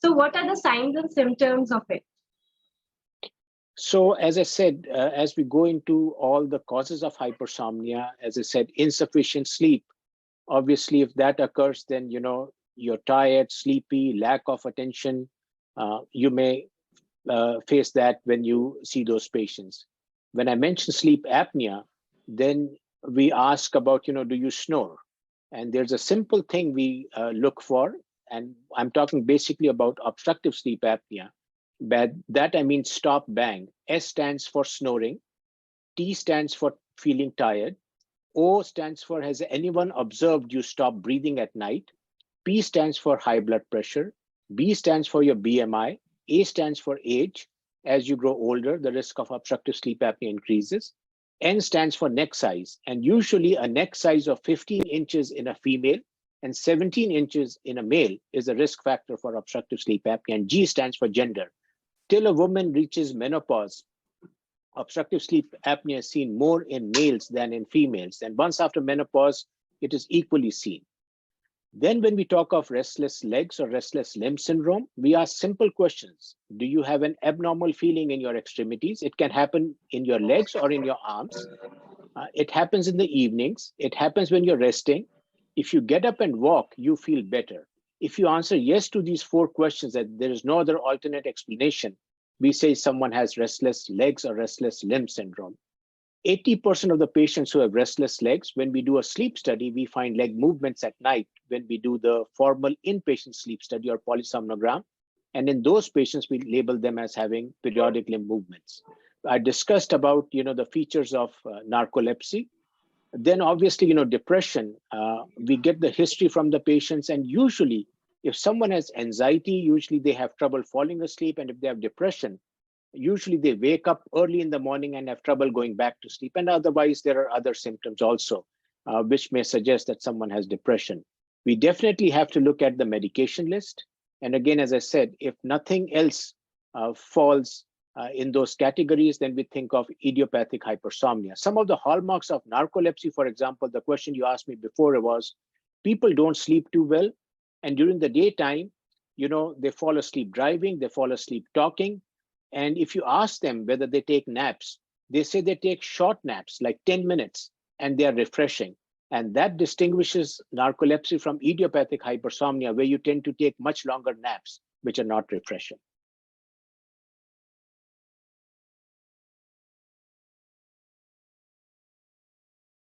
So what are the signs and symptoms of it? So as I said, as we go into all the causes of hypersomnia, as I said, insufficient sleep. Obviously, if that occurs, then you're tired, sleepy, lack of attention. You may face that when you see those patients. When I mention sleep apnea, then we ask about, do you snore? And there's a simple thing we look for, and I'm talking basically about obstructive sleep apnea. But that I mean stop bang. S stands for snoring, T stands for feeling tired, O stands for has anyone observed you stop breathing at night, P stands for high blood pressure, B stands for your BMI, A stands for age. As you grow older, the risk of obstructive sleep apnea increases. N stands for neck size, and usually a neck size of 15 inches in a female and 17 inches in a male is a risk factor for obstructive sleep apnea. And G stands for gender. Till a woman reaches menopause, obstructive sleep apnea is seen more in males than in females. And once after menopause, it is equally seen. Then when we talk of restless legs or restless limb syndrome, we ask simple questions. Do you have an abnormal feeling in your extremities? It can happen in your legs or in your arms. It happens in the evenings. It happens when you're resting. If you get up and walk, you feel better. If you answer yes to these 4 questions, that there is no other alternate explanation, we say someone has restless legs or restless limb syndrome. 80% of the patients who have restless legs, when we do a sleep study, we find leg movements at night when we do the formal inpatient sleep study or polysomnogram. And in those patients, we label them as having periodic limb movements. I discussed about the features of narcolepsy. Then obviously, depression, we get the history from the patients, and usually if someone has anxiety, usually they have trouble falling asleep, and if they have depression, usually they wake up early in the morning and have trouble going back to sleep. And otherwise, there are other symptoms also, which may suggest that someone has depression. We definitely have to look at the medication list. And again, as I said, if nothing else falls in those categories, then we think of idiopathic hypersomnia. Some of the hallmarks of narcolepsy, for example, the question you asked me before was, people don't sleep too well. And during the daytime, they fall asleep driving, they fall asleep talking. And if you ask them whether they take naps, they say they take short naps, like 10 minutes, and they are refreshing. And that distinguishes narcolepsy from idiopathic hypersomnia, where you tend to take much longer naps, which are not refreshing.